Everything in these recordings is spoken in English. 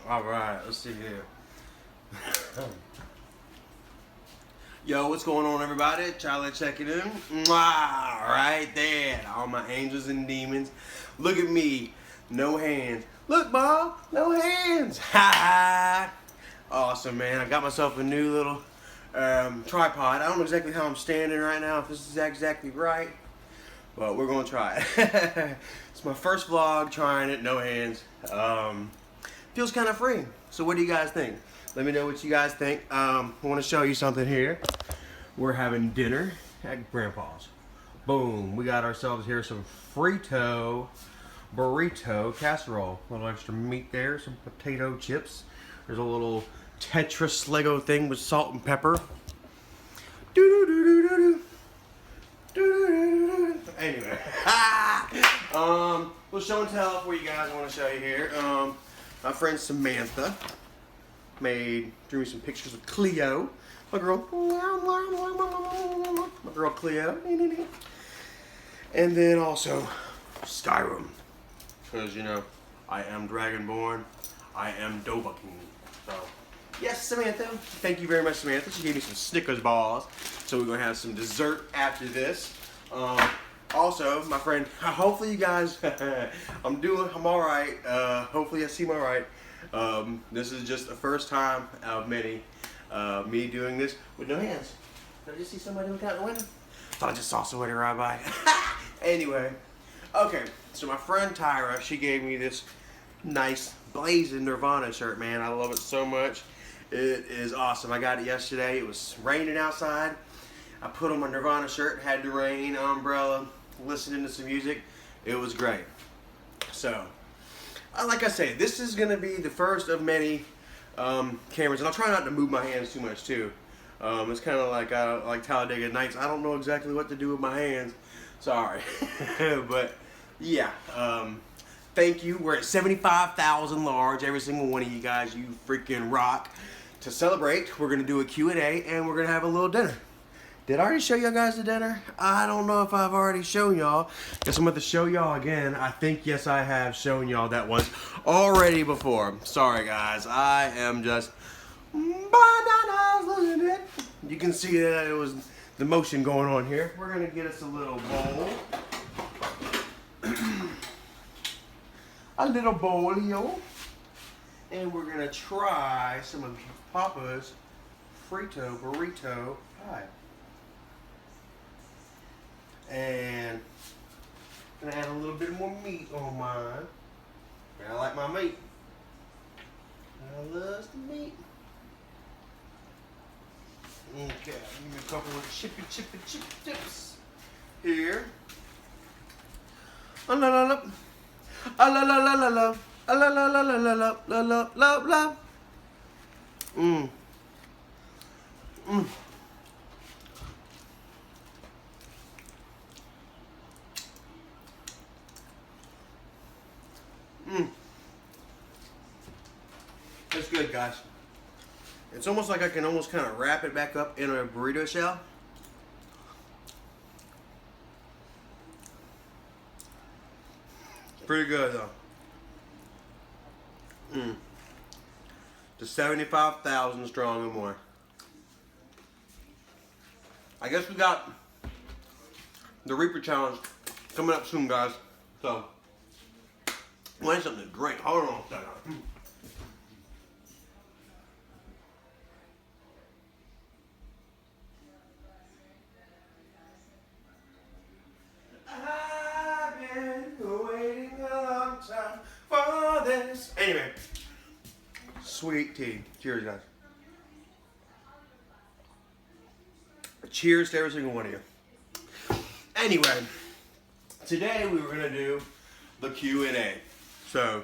All right, let's see here. Yo, what's going on, everybody? Charlie checking in. Mwah, right there. All my angels and demons. Look at me. No hands. Look, Bob. No hands. Ha ha. Awesome, man. I got myself a new little tripod. I don't know exactly how I'm standing right now, if this is exactly right, but we're going to try it. It's my first vlog trying it. No hands. Feels kind of free. So what do you guys think? Let me know what you guys think. I want to show you something here. We're having dinner at Grandpa's. Boom. We got ourselves here some Frito burrito casserole. A little extra meat there. Some potato chips. There's a little Tetris Lego thing with salt and pepper. Anyway. We'll show and tell for you guys. I want to show you here. My friend Samantha drew me some pictures of Cleo, my girl Cleo, and then also Skyrim, because you know I am Dragonborn, I am Dovahkiin. So yes, Samantha, thank you very much, Samantha. She gave me some Snickers bars, so we're gonna have some dessert after this. Also, my friend, hopefully you guys, I'm all right. Hopefully I seem all right. This is just the first time of many, me doing this with no hands. Did I just see somebody look out the window? Thought I just saw somebody right by. Anyway, okay, so my friend Tyra, she gave me this nice blazing Nirvana shirt, man. I love it so much. It is awesome. I got it yesterday. It was raining outside. I put on my Nirvana shirt, had the rain umbrella, listening to some music. It was great. So, like I say, this is going to be the first of many cameras, and I'll try not to move my hands too much too. It's kind of like Talladega Nights. I don't know exactly what to do with my hands. Sorry. But, yeah. Thank you. We're at 75,000 large. Every single one of you guys, you freaking rock. To celebrate, we're going to do a Q&A, and we're going to have a little dinner. Did I already show y'all guys the dinner? I don't know if I've already shown y'all. Guess I'm going to show y'all again. I think, yes, I have shown y'all that once already before. Sorry, guys. I am just bananas losing it. You can see that it was the motion going on here. We're going to get us a little bowl. A little bowl, yo. And we're going to try some of Papa's Frito burrito pie. And gonna add a little bit more meat on mine. I like my meat. I love the meat. Okay, give me a couple of chippy chips here. La la la, la la la la la, la la la la la la la la la. Mmm. Mmm. That's good, guys. It's almost like I can almost kind of wrap it back up in a burrito shell. Pretty good, though. To 75,000 strong and more. I guess we got the Reaper Challenge coming up soon, guys. So, I need something to drink. Hold on a second. I've been waiting a long time for this. Anyway, sweet tea. Cheers, guys. Cheers to every single one of you. Anyway, today we were gonna do the Q&A. So,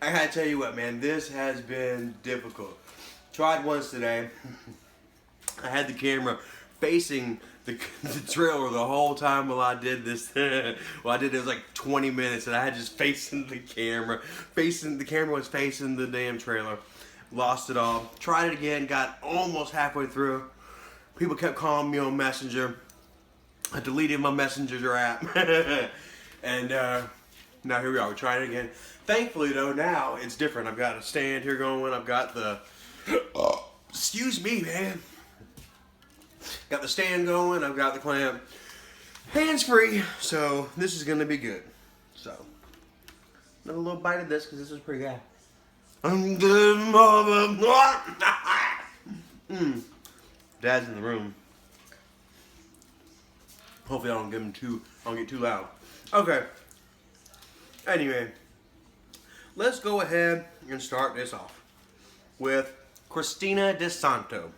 I gotta tell you what, man, this has been difficult. Tried once today. I had the camera facing the trailer the whole time while I did this. Well, I did it was like 20 minutes, and I had just facing the camera. The camera was facing the damn trailer. Lost it all. Tried it again, got almost halfway through. People kept calling me on Messenger. I deleted my Messenger app. And Now here we are, we're trying it again. Thankfully though, now it's different. I've got a stand here going, I've got the, excuse me, man. Got the stand going, I've got the clamp. Hands free, so this is gonna be good. So, another little bite of this, because this is pretty good. I'm good, mother. Dad's in the room. Hopefully I don't get too loud. Okay. Anyway, let's go ahead and start this off with Cristina De Santo.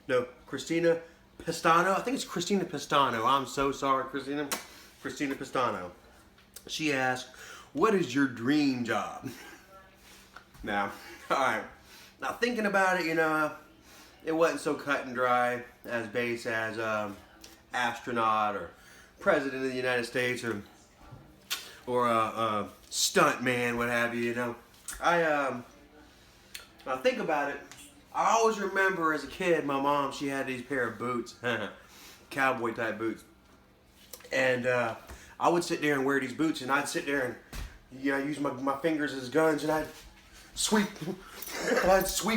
No, Cristina Pestano. I think it's Cristina Pestano. I'm so sorry, Cristina. Cristina Pestano. She asked, "What is your dream job?" Now, alright. Now, thinking about it, you know, it wasn't so cut and dry as base as astronaut or president of the United States or stunt man, what have you, you know. When I think about it, I always remember as a kid, my mom, she had these pair of boots, cowboy type boots. And I would sit there and wear these boots, and I'd sit there and, you know, use my fingers as guns, and I'd sweep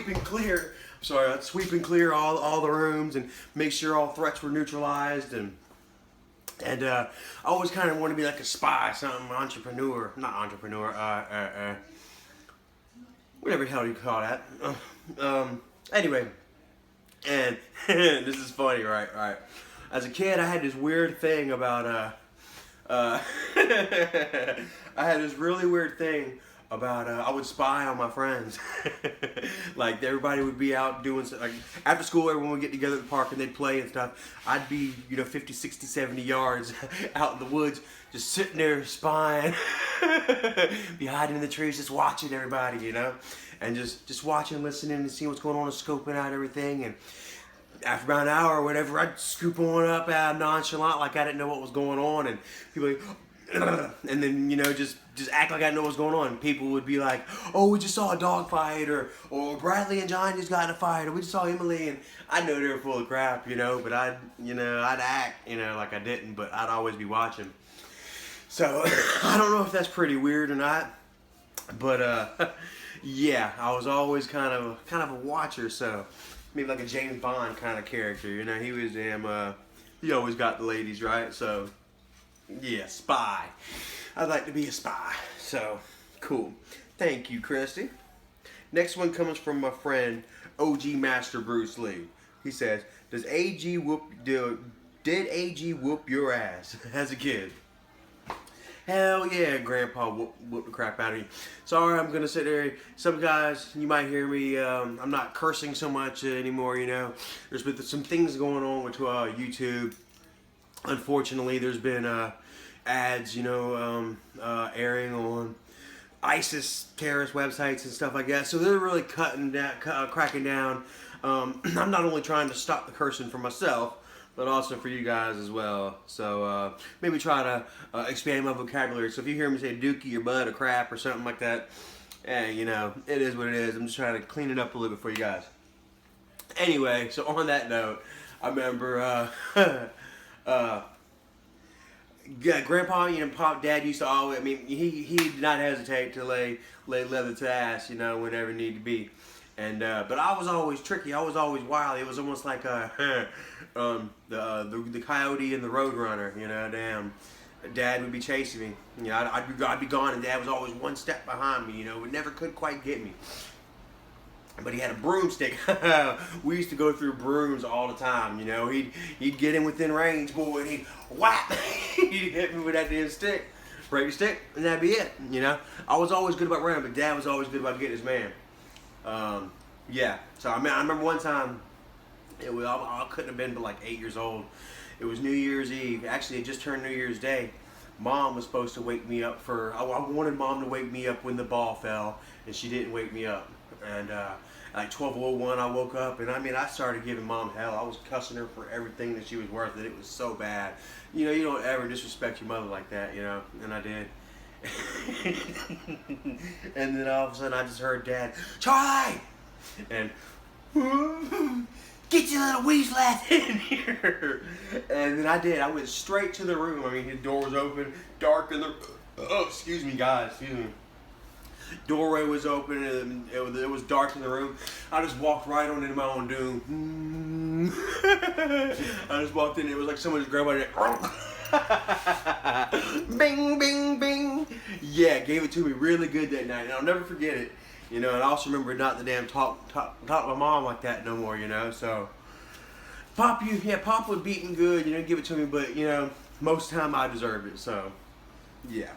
and clear. I'd sweep and clear all the rooms and make sure all threats were neutralized, and I always kind of want to be like a spy, not entrepreneur, whatever the hell you call that. Anyway, and this is funny, right? As a kid, I had this weird thing about I had this really weird thing about I would spy on my friends. Like everybody would be out doing like after school, everyone would get together at the park and they'd play and stuff. I'd be, you know, 50, 60, 70 yards out in the woods just sitting there spying, be hiding in the trees just watching everybody, you know, and just watching, listening and seeing what's going on and scoping out everything. And after about an hour or whatever, I'd scoop on up nonchalant like I didn't know what was going on, and people like, and then, you know, just act like I didn't know what's going on. People would be like, "Oh, we just saw a dog fight," or "Bradley and John just got in a fight," or "We just saw Emily," and I know they were full of crap, you know, but I'd act, you know, like I didn't, but I'd always be watching. So I don't know if that's pretty weird or not, but yeah, I was always kind of a watcher, so maybe like a James Bond kind of character, you know. He was he always got the ladies, right? So yeah, spy. I'd like to be a spy. So cool. Thank you, Christy. Next one comes from my friend OG Master Bruce Lee. He says, did AG whoop your ass as a kid? Hell yeah, Grandpa whooped the crap out of you. Sorry, I'm gonna sit there. Some guys, you might hear me. I'm not cursing so much anymore. You know, there's been some things going on with YouTube. Unfortunately, there's been ads, you know, airing on ISIS terrorist websites and stuff like that. So they're really cracking down. I'm not only trying to stop the cursing for myself, but also for you guys as well. So maybe try to expand my vocabulary. So if you hear me say dookie or bud or crap or something like that, you know, it is what it is. I'm just trying to clean it up a little bit for you guys. Anyway, so on that note, I remember Grandpa, you know, Dad used to always, I mean, he did not hesitate to lay leather to ass, you know, whenever need to be. And but I was always tricky. I was always wild. It was almost like the coyote and the roadrunner. You know, damn. Dad would be chasing me. You know, I'd be gone, and Dad was always one step behind me. You know, never could quite get me. But he had a broomstick. We used to go through brooms all the time. You know, he'd get in within range, boy, and he'd whap. He'd hit me with that damn stick, break the stick, and that'd be it. You know, I was always good about running, but Dad was always good about getting his man. Yeah, so I remember one time, I couldn't have been but like 8 years old. It was New Year's Eve. Actually, it just turned New Year's Day. Mom was supposed to wake me up I wanted Mom to wake me up when the ball fell, and she didn't wake me up. And like 12:01, I woke up, and I mean, I started giving Mom hell. I was cussing her for everything that she was worth, and it was so bad. You know, you don't ever disrespect your mother like that, you know, and I did. And then all of a sudden I just heard Dad, Charlie! And get your little weasel ass in here. And then I did. I went straight to the room. I mean, the door was open, dark in the, oh, excuse me, guys, excuse me. Doorway was open and it was dark in the room. I just walked right on into my own doom. I just walked in. It was like someone just grabbed my neck. Bing, bing, bing. Yeah, gave it to me really good that night, and I'll never forget it. You know, and I also remember not the damn talk to my mom like that no more. You know, so Pop would beat me good. You know, give it to me, but you know, most of the time I deserve it. So, yeah.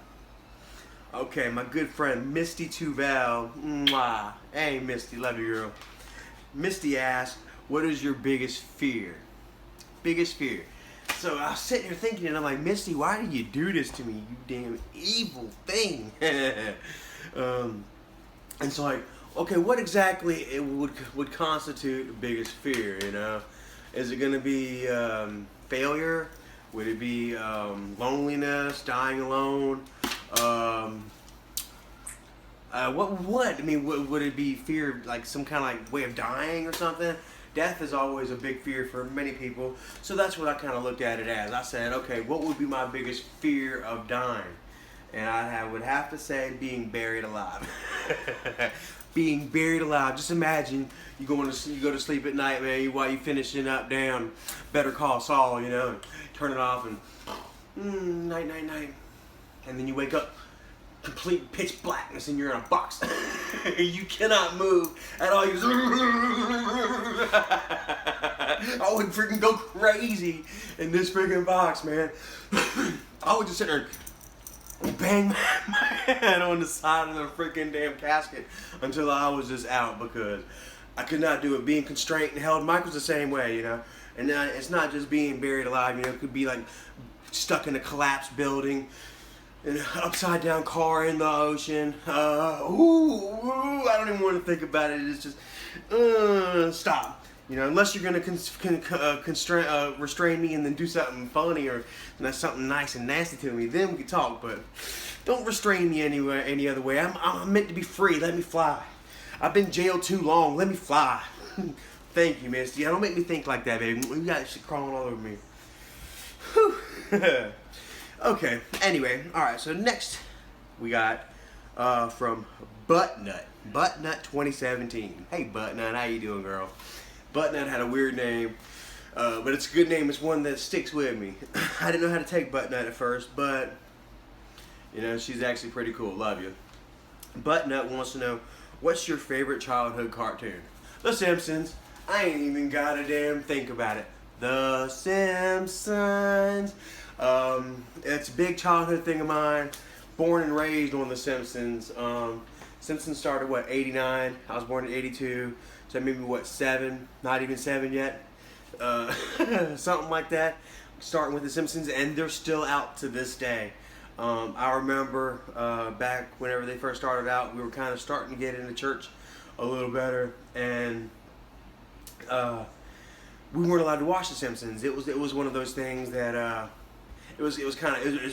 Okay, my good friend Misty Tuval. Mwah. Hey, Misty, love you, girl. Misty asked, what is your biggest fear? Biggest fear. So I was sitting here thinking, and I'm like, Misty, why do you do this to me, you damn evil thing? And so like, okay, what exactly it would constitute the biggest fear, you know? Is it gonna be failure? Would it be loneliness, dying alone? What? I mean, would it be fear, like some kind of like way of dying or something? Death is always a big fear for many people, so that's what I kind of looked at it as. I said, okay, what would be my biggest fear of dying? And I would have to say being buried alive. Being buried alive. Just imagine you go to sleep at night, man, while you finishing up down Better Call Saul, you know, and turn it off and night, night, night. And then you wake up, complete pitch blackness, and you're in a box. You cannot move at all. I would freaking go crazy in this freaking box, man. I would just sit there and bang my head on the side of the freaking damn casket until I was just out, because I could not do it. Being constrained and held. Michael's the same way, you know. And it's not just being buried alive, you know. It could be like stuck in a collapsed building, an upside down car in the ocean. I don't even want to think about it. It's just, stop. You know, unless you're gonna restrain me and then do something funny or something nice and nasty to me, then we can talk. But don't restrain me any other way. I'm meant to be free. Let me fly. I've been jailed too long. Let me fly. Thank you, Misty. Don't make me think like that, baby. You got shit crawling all over me. Whew. Okay, anyway, alright, so next we got from Buttnut 2017. Hey Buttnut, how you doing, girl? Buttnut had a weird name, but it's a good name. It's one that sticks with me. I didn't know how to take Buttnut at first, but you know, she's actually pretty cool. Love you. Buttnut wants to know, what's your favorite childhood cartoon? The Simpsons. I ain't even gotta damn think about it. The Simpsons. It's a big childhood thing of mine. Born and raised on The Simpsons. Simpsons started, what, 89? I was born in 82. So maybe, what, 7? Not even 7 yet. Something like that. Starting with The Simpsons, and they're still out to this day. I remember back whenever they first started out, we were kind of starting to get into church a little better, and we weren't allowed to watch The Simpsons. It was one of those things that it was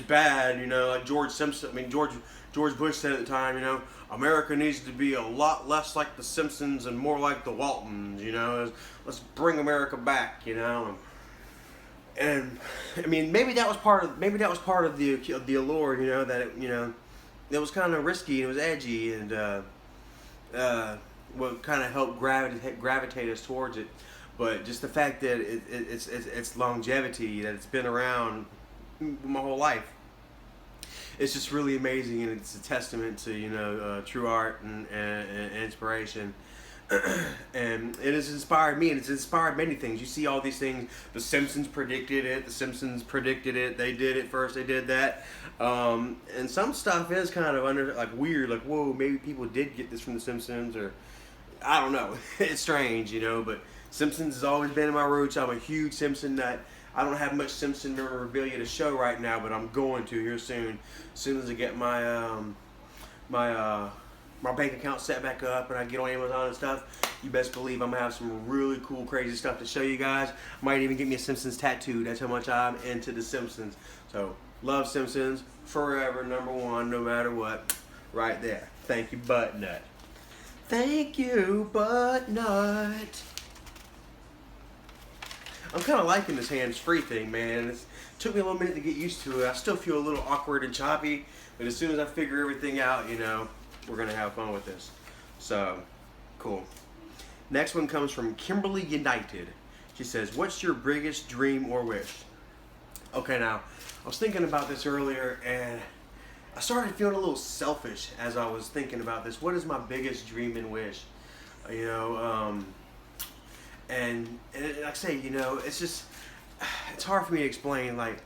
bad, you know. Like George Bush said at the time, you know, America needs to be a lot less like The Simpsons and more like the Waltons, you know. Let's bring America back, you know. And I mean, maybe that was part of the allure, you know, that it was kind of risky and it was edgy, and what kind of helped gravitate us towards it. But just the fact that it's longevity, that it's been around my whole life, it's just really amazing, and it's a testament to, you know, true art and inspiration. And it has inspired me, and it's inspired many things. You see all these things. The Simpsons predicted it. They did it first. They did that. And some stuff is kind of weird. Like, whoa, maybe people did get this from The Simpsons, or I don't know. It's strange, you know. But Simpsons has always been in my roots. I'm a huge Simpson nut. I don't have much Simpson memorabilia to show right now, but I'm going to here soon. As soon as I get my my bank account set back up and I get on Amazon and stuff, you best believe I'm gonna have some really cool, crazy stuff to show you guys. Might even get me a Simpsons tattoo. That's how much I'm into The Simpsons. So, love Simpsons forever, #1, no matter what. Right there. Thank you, Buttnut. Thank you, Buttnut. I'm kind of liking this hands-free thing, man. It took me a little minute to get used to it. I still feel a little awkward and choppy, but as soon as I figure everything out, you know, we're gonna have fun with this. So, cool. Next one comes from Kimberly United. She says, "What's your biggest dream or wish?" Okay, now I was thinking about this earlier, and I started feeling a little selfish as I was thinking about this. What is my biggest dream and wish? You know, and like I say, you know, it's hard for me to explain. Like,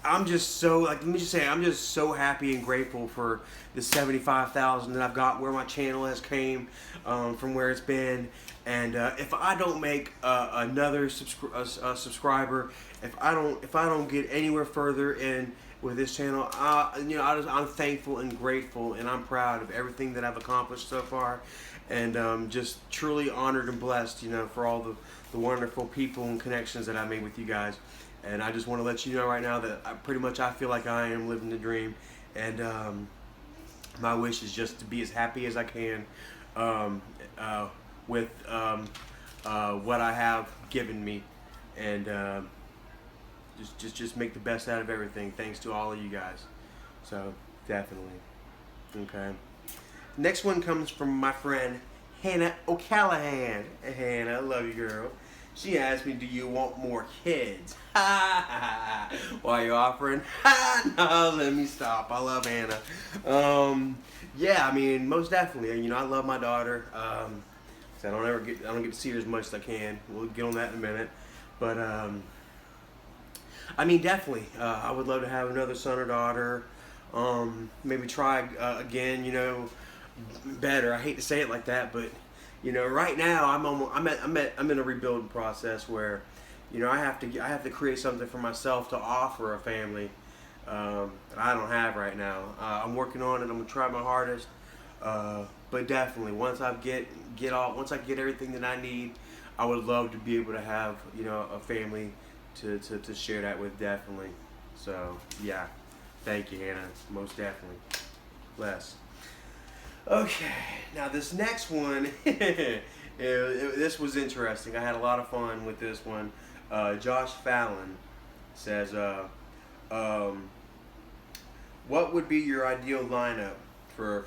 I'm just so, like, let me just say, I'm just so happy and grateful for the 75,000 that I've got, where my channel has came from where it's been. And if I don't make another subscriber, if I don't get anywhere further in with this channel, you know, I'm thankful and grateful, and I'm proud of everything that I've accomplished so far, and just truly honored and blessed, you know, for all the wonderful people and connections that I made with you guys. And I just want to let you know right now that I feel like I am living the dream, and my wish is just to be as happy as I can with what I have given me, and just make the best out of everything, thanks to all of you guys. So definitely. Okay. Next one comes from my friend Hannah O'Callahan. Hannah, I love you, girl. She asked me, "Do you want more kids?" Why are you offering? No, let me stop. I love Hannah. Yeah, I mean, most definitely. You know, I love my daughter. So I don't get to see her as much as I can. We'll get on that in a minute. But I mean, definitely, I would love to have another son or daughter. Maybe try again. You know, better. I hate to say it like that, but you know, right now I'm in a rebuilding process where, you know, I have to create something for myself to offer a family that I don't have right now. I'm working on it. I'm gonna try my hardest. But definitely, once I get everything that I need, I would love to be able to have, you know, a family to share that with, definitely. So yeah, thank you, Hannah, most definitely. Bless. Okay, now this next one, this was interesting. I had a lot of fun with this one. Josh Fallon says, "What would be your ideal lineup for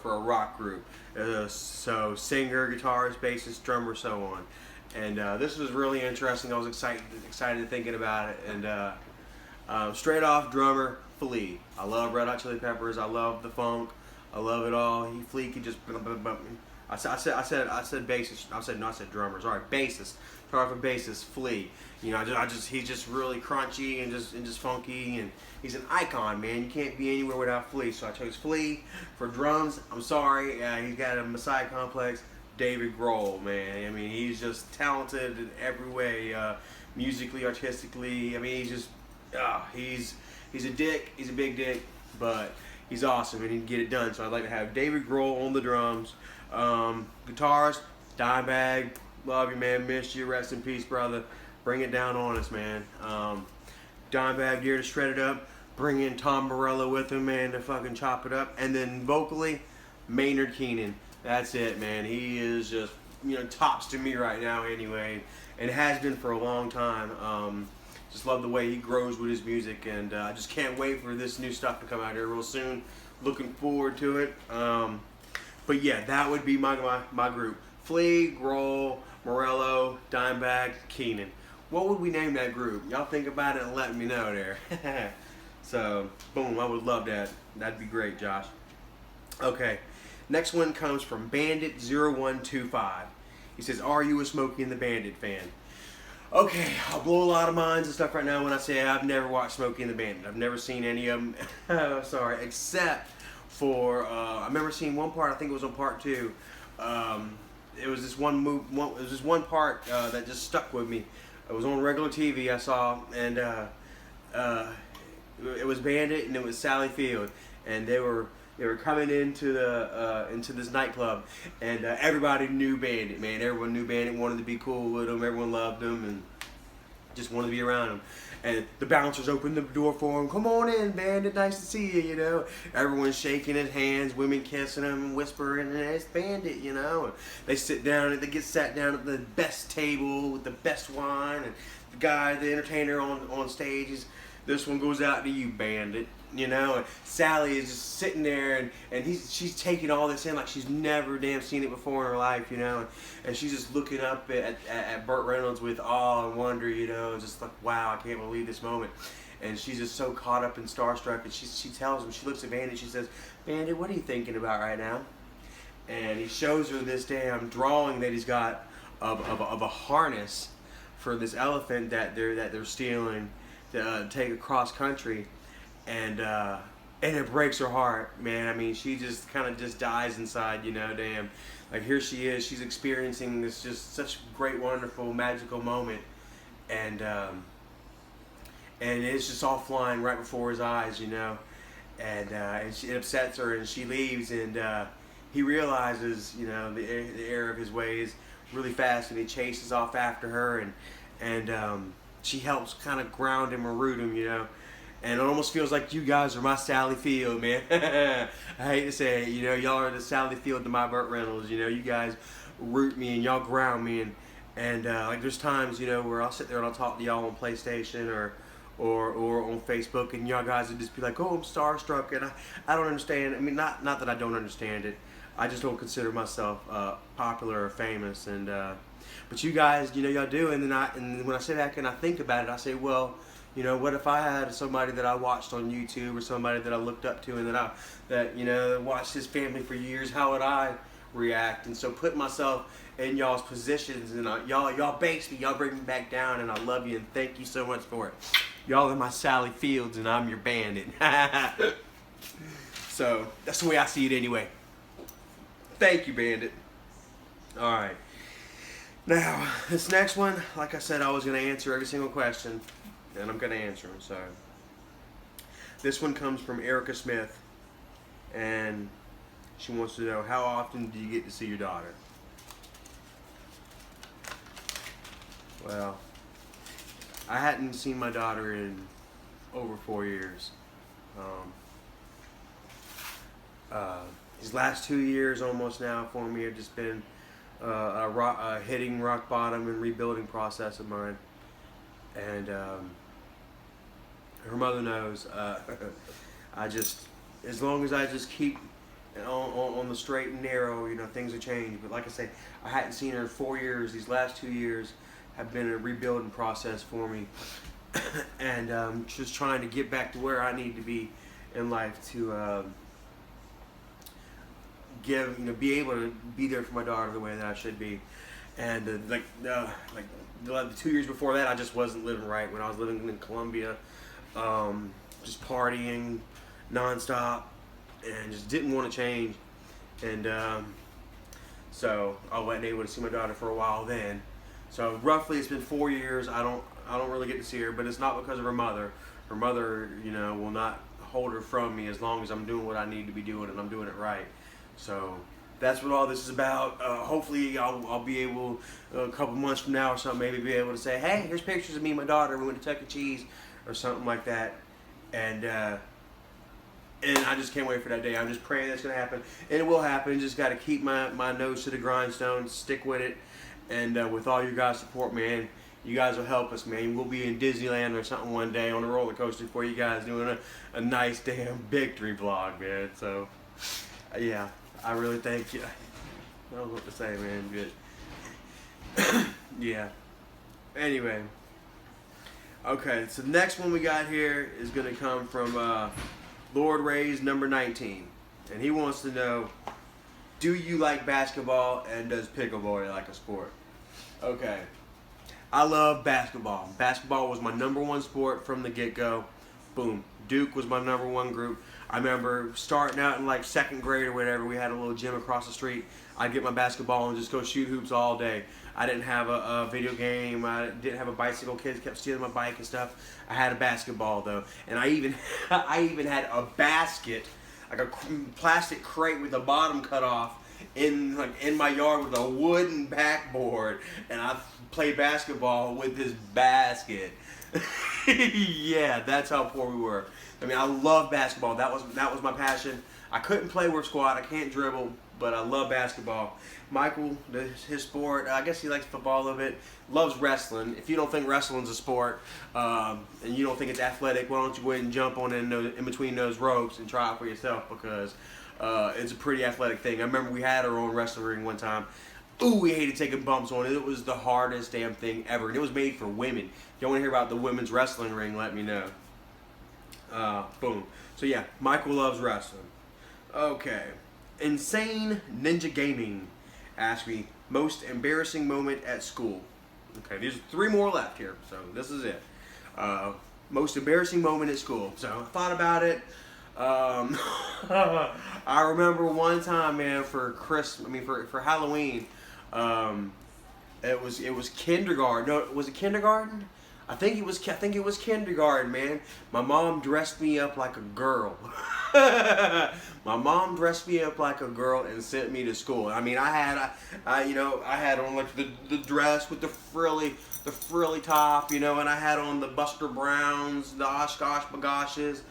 a rock group?" So singer, guitarist, bassist, drummer, so on. And this was really interesting. I was excited thinking about it. And straight off, drummer, Flea. I love Red Hot Chili Peppers. I love the funk. I love it all. Flea could just. I said bassist. I said drummer. Sorry, bassist. Sorry for bassist. Flea. You know, he's just really crunchy and just funky, and he's an icon, man. You can't be anywhere without Flea. So I chose Flea for drums. I'm sorry, he's got a Messiah complex. David Grohl, man. I mean, he's just talented in every way, musically, artistically. I mean, he's a dick. He's a big dick, but he's awesome and he can get it done. So I'd like to have David Grohl on the drums. Guitarist, Dimebag. Love you, man. Miss you. Rest in peace, brother. Bring it down on us, man. Dimebag here to shred it up. Bring in Tom Morello with him, man, to fucking chop it up. And then vocally, Maynard Keenan. That's it, man. He is just, you know, tops to me right now anyway. And has been for a long time. Just love the way he grows with his music. And I just can't wait for this new stuff to come out here real soon. Looking forward to it. But yeah, that would be my group. Flea, Grohl, Morello, Dimebag, Keenan. What would we name that group? Y'all think about it and let me know there. So, boom, I would love that. That'd be great, Josh. Okay, next one comes from Bandit0125. He says, "Are you a Smokey and the Bandit fan?" Okay, I'll blow a lot of minds and stuff right now when I say I've never watched Smokey and the Bandit. I've never seen any of them. Sorry, except for I remember seeing one part. I think it was on part 2. It was this one part that just stuck with me. It was on regular TV I saw, and it was Bandit and it was Sally Field, and they were coming into this nightclub, and everybody knew Bandit, man. Everyone knew Bandit, wanted to be cool with him. Everyone loved him, and Just wanted to be around him. And the bouncers opened the door for him. Come on in, Bandit. Nice to see you, you know. Everyone's shaking his hands, women kissing him, whispering, it's Bandit, you know. And they sit down and they get sat down at the best table with the best wine. And the guy, the entertainer on stage, this one goes out to you, Bandit. You know, and Sally is just sitting there, and she's taking all this in like she's never damn seen it before in her life, you know, and she's just looking up at Burt Reynolds with awe and wonder, you know, just like, wow, I can't believe this moment. And she's just so caught up and starstruck, and she tells him, she looks at Bandit, she says, Bandit, what are you thinking about right now? And he shows her this damn drawing that he's got of a harness for this elephant that they're stealing to take across country. And it breaks her heart, man. I mean, she just kind of just dies inside, you know, damn. Like, here she is, she's experiencing this just such great, wonderful, magical moment. And it's just all flying right before his eyes, you know. And it upsets her, and she leaves, and he realizes, you know, the error of his ways really fast, and he chases off after her, and she helps kind of ground him or root him, you know. And it almost feels like you guys are my Sally Field, man. I hate to say it, you know, y'all are the Sally Field to my Burt Reynolds. You know, you guys root me and y'all ground me, and like there's times, you know, where I'll sit there and I'll talk to y'all on PlayStation or on Facebook, and y'all guys would just be like, oh, I'm starstruck, and I don't understand. I mean, not that I don't understand it. I just don't consider myself popular or famous, and but you guys, you know, y'all do, and when I sit back and I think about it, I say, well, you know, what if I had somebody that I watched on YouTube or somebody that I looked up to and that you know, watched his family for years? How would I react? And so put myself in y'all's positions, and y'all base me, y'all bring me back down, and I love you and thank you so much for it. Y'all are my Sally Fields, and I'm your Bandit. So that's the way I see it anyway. Thank you, Bandit. All right. Now this next one, like I said, I was going to answer every single question. And I'm going to answer them. So this one comes from Erica Smith, and she wants to know, how often do you get to see your daughter? Well, I hadn't seen my daughter in over 4 years. These last 2 years almost now for me have just been hitting rock bottom and rebuilding process of mine. And her mother knows. As long as I just keep on the straight and narrow, you know, things will change. But like I say, I hadn't seen her in 4 years. These last 2 years have been a rebuilding process for me, and just trying to get back to where I need to be in life to be able to be there for my daughter the way that I should be. And the 2 years before that, I just wasn't living right. When I was living in Colombia, just partying nonstop, and just didn't want to change. And so I wasn't able to see my daughter for a while then. So roughly, it's been 4 years. I don't really get to see her, but it's not because of her mother. Her mother, you know, will not hold her from me as long as I'm doing what I need to be doing, and I'm doing it right. So that's what all this is about. Hopefully I'll be able, a couple months from now or something, maybe be able to say, hey, here's pictures of me and my daughter. We went to Chuck E. Cheese or something like that. And I just can't wait for that day. I'm just praying that's going to happen. And it will happen. Just got to keep my nose to the grindstone, stick with it. And with all your guys' support, man, you guys will help us, man. We'll be in Disneyland or something one day on a roller coaster for you guys, doing a nice damn victory vlog, man. So, yeah. I really thank you. I don't know what to say, man. Good. Yeah. Anyway. Okay, so the next one we got here is going to come from Lord Ray's number 19. And he wants to know, do you like basketball, and does pickleball like a sport? Okay. I love basketball. Basketball was my number one sport from the get-go. Boom. Duke was my number one group. I remember starting out in like second grade or whatever, we had a little gym across the street. I'd get my basketball and just go shoot hoops all day. I didn't have a video game. I didn't have a bicycle. Kids kept stealing my bike and stuff. I had a basketball though. And I even had a basket, like a plastic crate with the bottom cut off in my yard with a wooden backboard. And I play basketball with this basket. Yeah, that's how poor we were. I mean, I love basketball. That was my passion. I couldn't play with squad. I can't dribble, but I love basketball. Michael, his sport, I guess he likes football a little bit. Loves wrestling. If you don't think wrestling's a sport, and you don't think it's athletic, why don't you go ahead and jump on in between those ropes and try it for yourself, because it's a pretty athletic thing. I remember we had our own wrestling ring one time. Ooh, we hated taking bumps on it. It was the hardest damn thing ever. And it was made for women. If you want to hear about the women's wrestling ring, let me know. Boom. So yeah, Michael loves wrestling. Okay. Insane Ninja Gaming asked me, most embarrassing moment at school. Okay, there's 3 more left here, so this is it. Most embarrassing moment at school. So I thought about it. I remember one time, man, for Halloween, it was kindergarten. No, was it kindergarten? I think it was kindergarten, man. My mom dressed me up like a girl. My mom dressed me up like a girl and sent me to school. I mean, I had on like the dress with the frilly top, you know, and I had on the Buster Browns, the Oshkosh Bagoshes,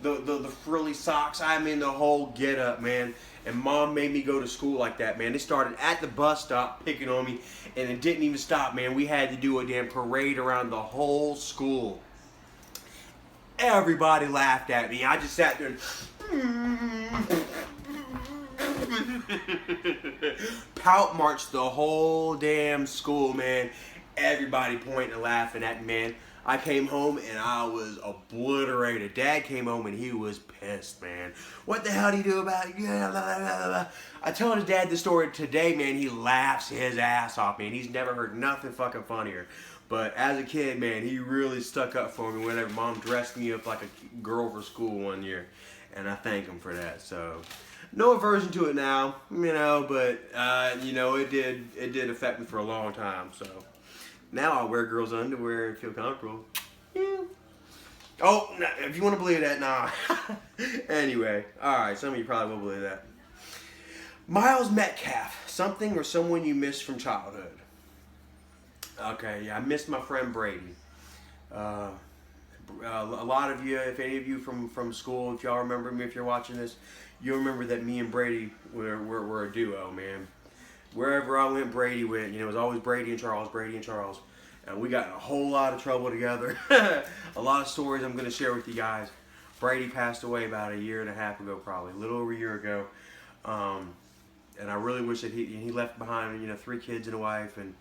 the frilly socks. I mean, the whole get up, man. And mom made me go to school like that, man. They started at the bus stop picking on me, and it didn't even stop, man. We had to do a damn parade around the whole school. Everybody laughed at me. I just sat there and pout marched the whole damn school, man. Everybody pointing and laughing at me, man. I came home and I was obliterated. Dad came home and he was pissed, man. What the hell do you do about it? Yeah, blah, blah, blah, blah. I told his dad the story today, man. He laughs his ass off, man. He's never heard nothing fucking funnier. But as a kid, man, he really stuck up for me whenever mom dressed me up like a girl for school one year. And I thank him for that. So, no aversion to it now, you know, but, you know, it did affect me for a long time, so. Now I wear girls' underwear and feel comfortable. Yeah. Oh, no, if you want to believe that, nah. Anyway, alright, some of you probably will believe that. Miles Metcalf, something or someone you missed from childhood. Okay, yeah, I missed my friend Brady. A lot of you, if any of you from school, if y'all remember me, if you're watching this, you'll remember that me and Brady were a duo, man. Wherever I went, Brady went. You know, it was always Brady and Charles, Brady and Charles. And we got in a whole lot of trouble together. A lot of stories I'm going to share with you guys. Brady passed away about 1.5 years ago, probably. A little over a year ago. And I really wish that he left behind, you know, 3 kids and a wife and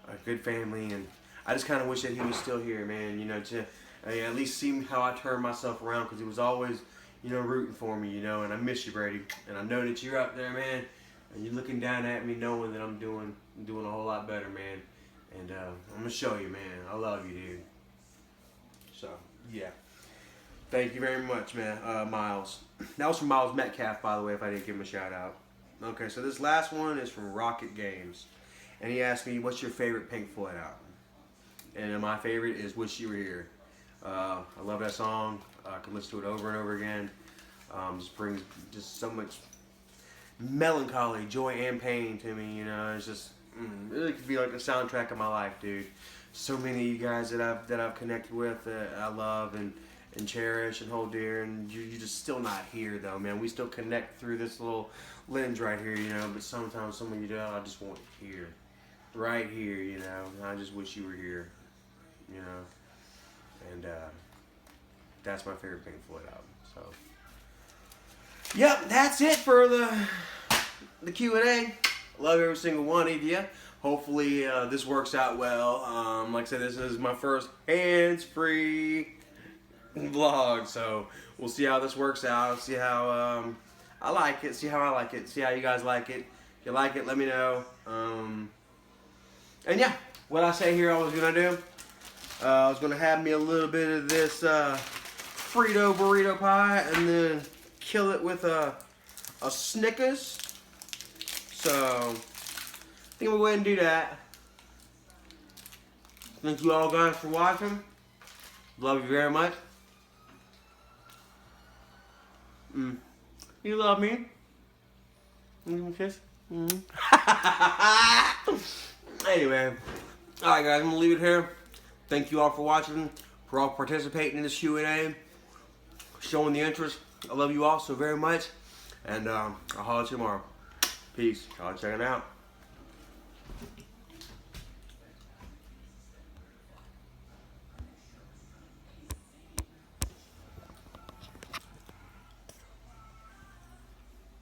a good family. And I just kind of wish that he was still here, man. You know, to at least see how I turned myself around. Because he was always, you know, rooting for me, you know. And I miss you, Brady. And I know that you're up there, man. And you're looking down at me knowing that I'm doing a whole lot better, man. And I'm going to show you, man. I love you, dude. So, yeah. Thank you very much, man, Miles. That was from Miles Metcalf, by the way, if I didn't give him a shout out. Okay, so this last one is from Rocket Games. And he asked me, what's your favorite Pink Floyd album? And my favorite is Wish You Were Here. I love that song. I can listen to it over and over again. Just brings just so much melancholy, joy, and pain to me, you know. It's just really could be like the soundtrack of my life, dude. So many of you guys that I've connected with, that I love and cherish and hold dear, and you're just still not here though, man. We still connect through this little lens right here, you know. But sometimes some of you don't. I just want it here, right here, you know. And I just wish you were here, you know. And that's my favorite Pink Floyd album. So. Yep, that's it for the Q&A. Love every single one of you. Hopefully this works out well. Like I said, this is my first hands-free vlog, so we'll see how this works out. See how I like it. See how I like it. See how you guys like it. If you like it, let me know. And yeah, what I say here I was gonna do. I was gonna have me a little bit of this Frito burrito pie, and then kill it with a Snickers. So I think we'll go ahead and do that. Thank you all guys for watching. Love you very much. You love me. Give me a kiss. Anyway, Alright guys, I'm going to leave it here. Thank you all for watching, for all participating in this Q&A, showing the interest. I love you all so very much, and I'll holler at you tomorrow. Peace. Y'all check it out.